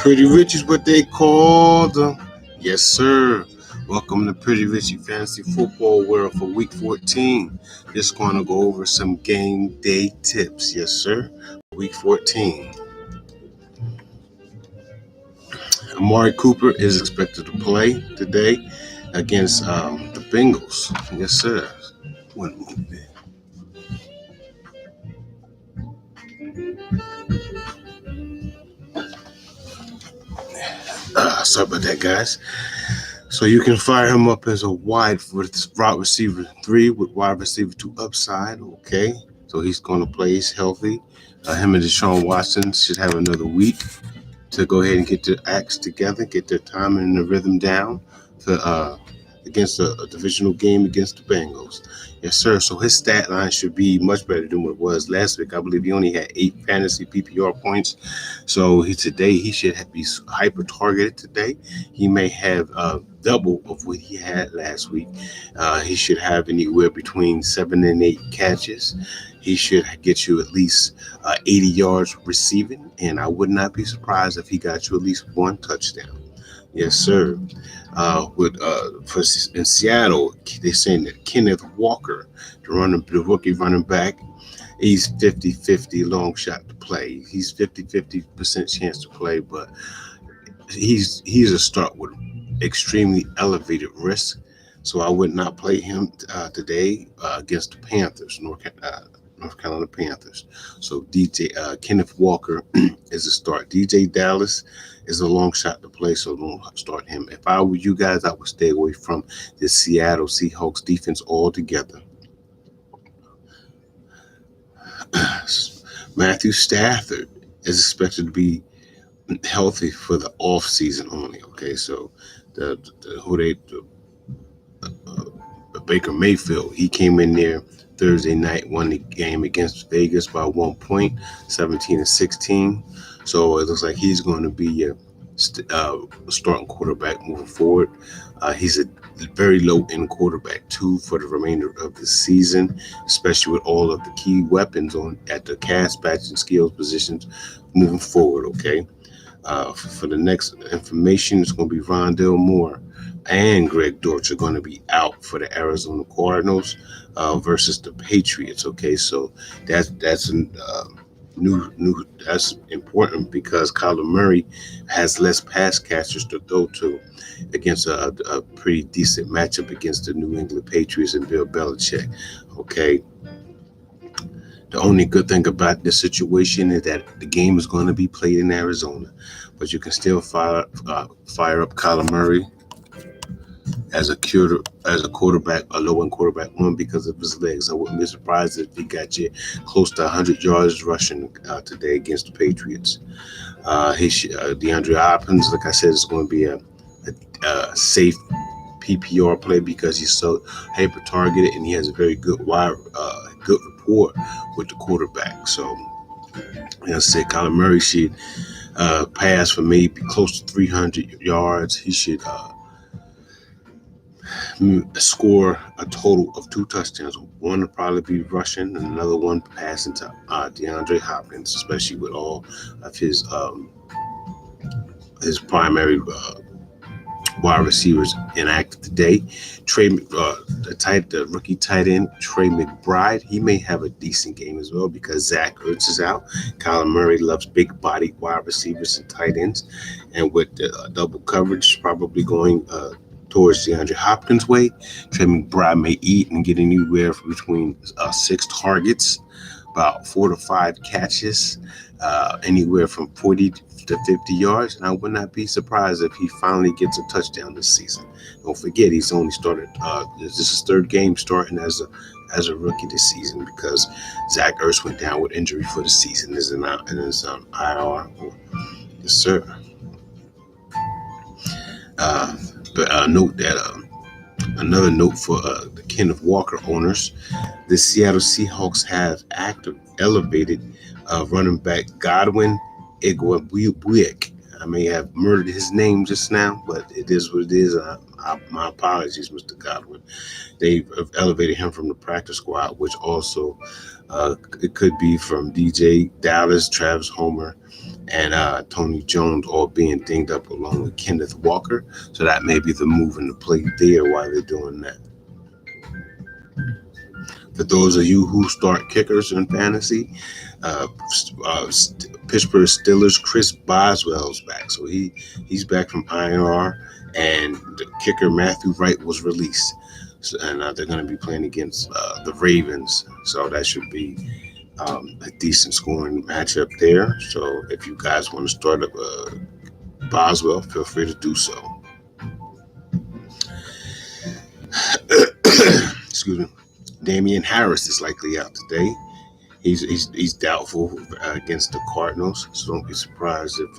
Pretty Rich is what they call them. Yes, sir. Welcome to Pretty Richie Fantasy Football World for Week 14. Just going to go over some game day tips. Yes, sir. Week 14. Amari Cooper is expected to play today against the Bengals. Yes, sir. One moment. Sorry about that, guys. So you can fire him up as a wide receiver 3 with wide receiver 2 upside. Okay. So he's going to play. He's healthy. Him and Deshaun Watson should have another week to go ahead and get their acts together, get their timing and the rhythm down for against a divisional game against the Bengals. Yes, sir. So his stat line should be much better than what it was last week. I believe he only had 8 fantasy PPR points. So today he should be hyper targeted today. He may have double of what he had last week. He should have anywhere between 7 and 8 catches. He should get you at least 80 yards receiving, and I would not be surprised if he got you at least 1 touchdown. Yes, sir. In Seattle, they're saying that Kenneth Walker, the rookie running back, he's 50-50 long shot to play. He's 50% chance to play, but he's a start with extremely elevated risk. So I would not play him today against the Panthers, North Carolina Panthers. So Kenneth Walker is a start. DJ Dallas is a long shot to play, so don't start him. If I were you guys, I would stay away from the Seattle Seahawks defense altogether. Matthew Stafford is expected to be healthy for the off season only. Okay, so Baker Mayfield, he came in there Thursday night, won the game against Vegas by 1 point, 17-16. So it looks like he's going to be a starting quarterback moving forward. He's a very low-end quarterback, too, for the remainder of the season, especially with all of the key weapons at the pass, catch, and skills positions moving forward, okay? For the next information, it's going to be Rondale Moore and Greg Dortch are going to be out for the Arizona Cardinals versus the Patriots. Okay, so that's that's important because Kyler Murray has less pass catchers to throw to against a pretty decent matchup against the New England Patriots and Bill Belichick. Okay. The only good thing about this situation is that the game is going to be played in Arizona, but you can still fire up Kyler Murray as a quarterback, a low-end quarterback, one because of his legs. I wouldn't be surprised if he got you close to 100 yards rushing today against the Patriots. DeAndre Hopkins, like I said, is going to be a safe PPR play because he's so hyper-targeted and he has a very good good rapport with the quarterback. So, like I said, Kyler Murray should pass for maybe close to 300 yards. He should score a total of 2 touchdowns. One will probably be rushing and another one passing to DeAndre Hopkins, especially with all of his primary wide receivers inactive today. The rookie tight end, Trey McBride, he may have a decent game as well because Zach Ertz is out. Kyler Murray loves big-bodied wide receivers and tight ends. And with the double coverage probably going towards DeAndre Hopkins' way, Trey McBride may eat and get anywhere between 6 targets, about 4 to 5 catches, anywhere from 40 to 50 yards, and I would not be surprised if he finally gets a touchdown this season. Don't forget, he's only started. This is his 3rd game starting as a rookie this season because Zach Ertz went down with injury for the season. Is an IR. Yes, sir. But note that another note for the Kenneth Walker owners, the Seattle Seahawks have elevated running back Godwin Igwebuike. I may have murdered his name just now, but it is what it is. My apologies, Mr. Godwin. They've elevated him from the practice squad, which also it could be from DJ Dallas, Travis Homer, and Tony Jones all being dinged up along with Kenneth Walker. So that may be the move in the play there while they're doing that. For those of you who start kickers in fantasy, uh, Pittsburgh Steelers Chris Boswell's back. So he's back from IR, and the kicker Matthew Wright was released. So, and they're going to be playing against the Ravens. So that should be a decent scoring matchup there. So if you guys want to start up Boswell, feel free to do so. Excuse me. Damian Harris is likely out today. He's doubtful against the Cardinals, so don't be surprised if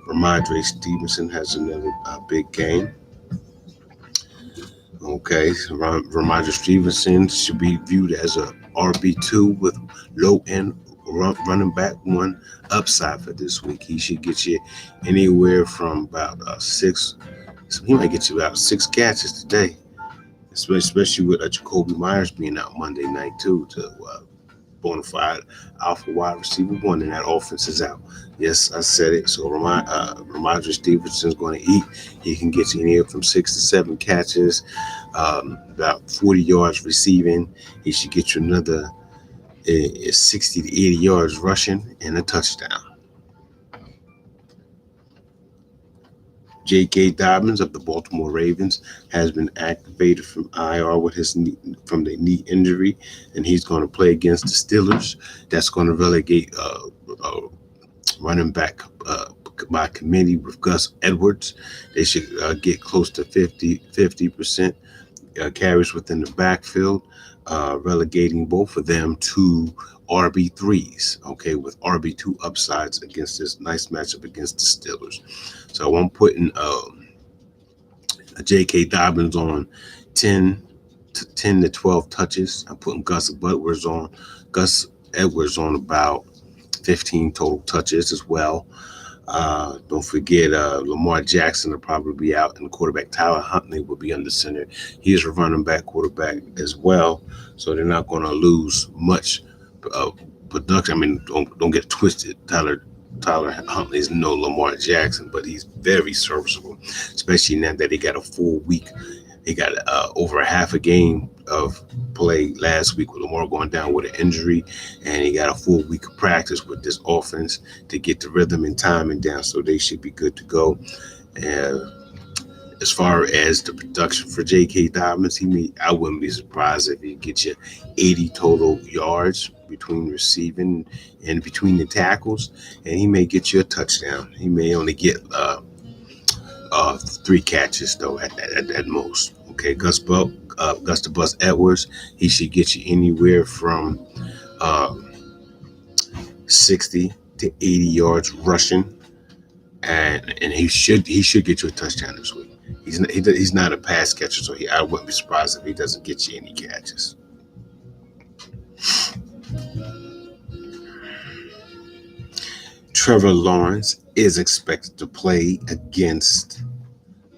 Ramondre Stevenson has another big game. Okay, so Ramondre Stevenson should be viewed as a RB2 with low end running back one upside for this week. He should get you anywhere from about six. So he might get you about 6 catches today, especially with Jacoby Myers being out Monday night too, to bona fide alpha wide receiver one, and that offense is out. Yes, I said it. So Ramondre Stevenson's going to eat. He can get you anywhere from 6 to 7 catches, about 40 yards receiving. He should get you another 60 to 80 yards rushing and a touchdown. J.K. Dobbins of the Baltimore Ravens has been activated from IR with his knee, from the knee injury, and he's going to play against the Steelers. That's going to relegate running back by committee with Gus Edwards. They should get close to 50% carries within the backfield, relegating both of them to RB3s, okay, with RB2 upsides against this nice matchup against the Steelers. So I'm putting J.K. Dobbins on 10 to 12 touches. I'm putting Gus Edwards on about 15 total touches as well. Don't forget Lamar Jackson will probably be out, and quarterback Tyler Huntley will be under center. He is a running back quarterback as well, so they're not going to lose much production. I mean, don't get twisted. Tyler Huntley is no Lamar Jackson, but he's very serviceable, especially now that he got a full week. He got over a half a game of play last week with Lamar going down with an injury, and he got a full week of practice with this offense to get the rhythm and timing down, so they should be good to go. And as far as the production for J.K. Dobbins, I wouldn't be surprised if he gets you 80 total yards between receiving and between the tackles, and he may get you a touchdown. He may only get 3 catches though at most. Okay, Gus the Bus Edwards, he should get you anywhere from 60 to 80 yards rushing, and he should get you a touchdown this week. He's not a pass catcher, so I wouldn't be surprised if he doesn't get you any catches. Trevor Lawrence is expected to play against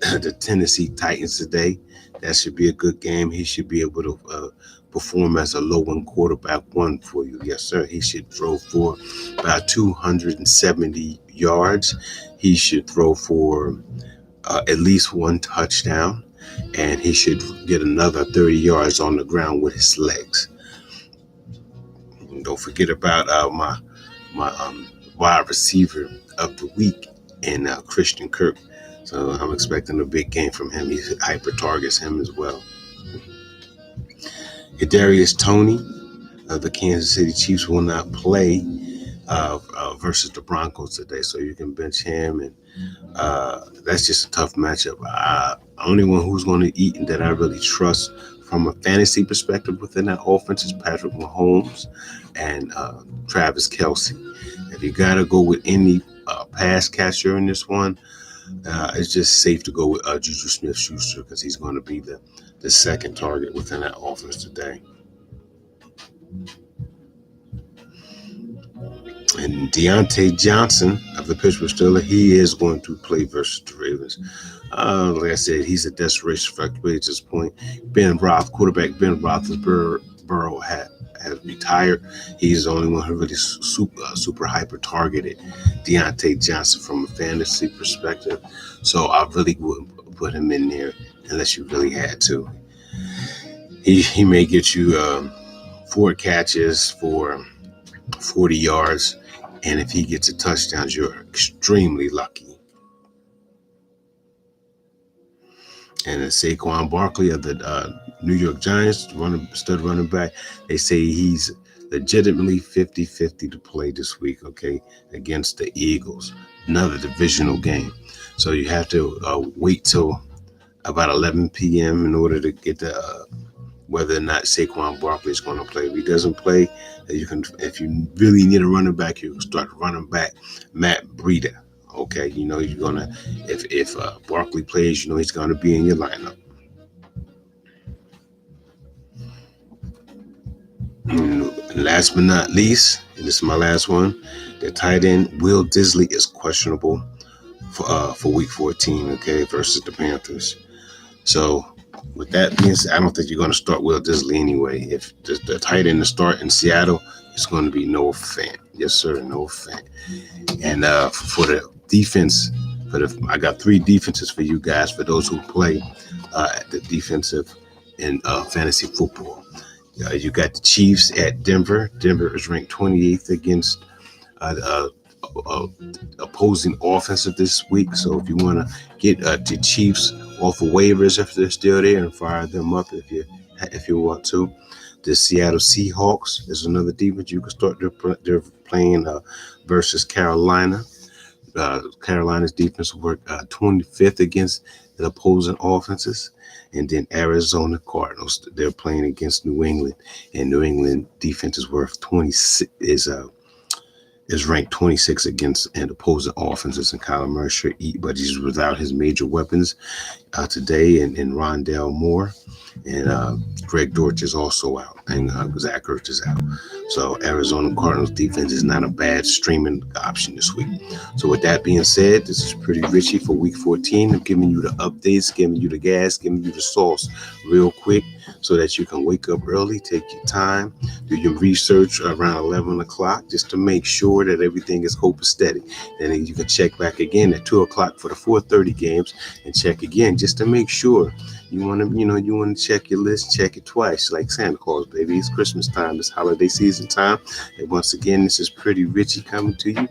the Tennessee Titans today. That should be a good game. He should be able to perform as a low-end quarterback one for you. Yes, sir. He should throw for about 270 yards. He should throw for at least 1 touchdown, and he should get another 30 yards on the ground with his legs. And don't forget about my wide receiver of the week in Christian Kirk. So I'm expecting a big game from him. He hyper targets him as well. Kadarius Toney of the Kansas City Chiefs will not play versus the Broncos today, so you can bench him, and that's just a tough matchup. Only one who's going to eat and that I really trust from a fantasy perspective within that offense is Patrick Mahomes and Travis Kelce. If you got to go with any pass catcher in this one, it's just safe to go with Juju Smith-Schuster because he's going to be the second target within that offense today. And Deontay Johnson of the Pittsburgh Steelers, he is going to play versus the Ravens. Like I said, he's a desperation factor at this point. Quarterback Ben Roethlisberger has retired. He's the only one who really super hyper targeted Deontay Johnson from a fantasy perspective. So I really wouldn't put him in there unless you really had to. He may get you 4 catches for 40 yards, and if he gets a touchdown, you're extremely lucky. And Saquon Barkley of the New York Giants, stud running back, they say he's legitimately 50-50 to play this week, okay, against the Eagles, another divisional game. So you have to wait till about 11 p.m. in order to get the whether or not Saquon Barkley is going to play. If he doesn't play, if you really need a running back, you can start running back Matt Breida. Okay, you know you're gonna if Barkley plays, you know he's gonna be in your lineup. And last but not least, and this is my last one, the tight end Will Disley is questionable for Week 14. Okay, versus the Panthers. So with that being said, I don't think you're going to start Will Disley anyway. If the tight end to start in Seattle, it's going to be Noah Fant. Yes, sir, Noah Fant. And for the defense, I got 3 defenses for you guys, for those who play the defensive in fantasy football. You got the Chiefs at Denver. Denver is ranked 28th against opposing offensive this week. So if you want to get the Chiefs off of waivers if they're still there and fire them up if you want to. The Seattle Seahawks is another defense you can start. They're playing versus Carolina. Carolina's defense worked 25th against the opposing offenses. And then Arizona Cardinals, they're playing against New England, and New England defense is worth 26 is ranked 26 against and opposing offenses. And Kyler Murray, but he's without his major weapons today, and Rondale Moore, and Greg Dortch is also out, and Zach Ertz is out. So Arizona Cardinals defense is not a bad streaming option this week. So with that being said, this is Pretty Richie for Week 14. I'm giving you the updates, giving you the gas, giving you the sauce real quick so that you can wake up early, take your time, do your research around 11 o'clock just to make sure that everything is copacetic. And then you can check back again at 2 o'clock for the 4:30 games and check again just to make sure. You want to check your list, check it twice, like Santa Claus, baby. It's Christmas time, it's holiday season time. And once again, this is Pretty Richie coming to you.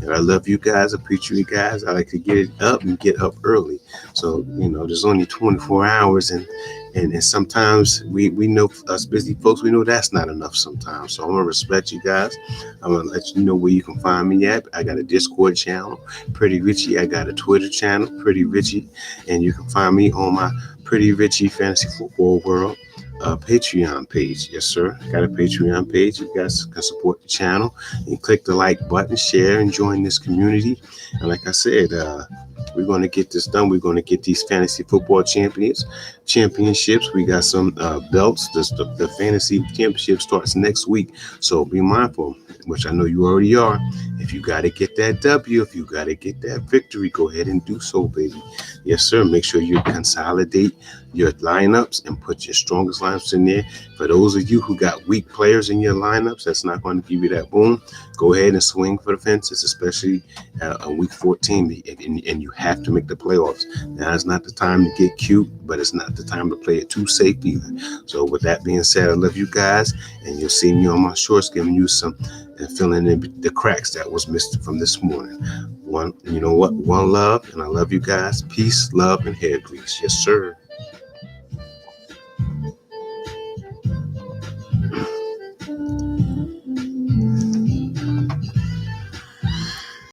And I love you guys, I appreciate you guys. I like to get it up and get up early. So, there's only 24 hours and sometimes we know, us busy folks, we know that's not enough sometimes. So I'm going to respect you guys. I'm going to let you know where you can find me at. I got a Discord channel, Pretty Richie. I got a Twitter channel, Pretty Richie. And you can find me on my Pretty Richie Fantasy Football World Patreon page. Yes, sir. I got a Patreon page. You guys can support the channel and click the like button, share, and join this community. And like I said, we're going to get this done. We're going to get these fantasy football championships. We got some belts. The fantasy championship starts next week. So be mindful, which I know you already are. If you got to get that W, if you got to get that victory, go ahead and do so, baby. Yes, sir. Make sure you consolidate your lineups and put your strongest lineups in there. For those of you who got weak players in your lineups, that's not going to give you that boom. Go ahead and swing for the fences, especially on Week 14, and you have to make the playoffs. Now, it's not the time to get cute, but it's not the time to play it too safe either. So with that being said, I love you guys, and you'll see me on my shorts giving you some and filling in the cracks that was missed from this morning. One love, and I love you guys. Peace, love, and hair grease. Yes, sir.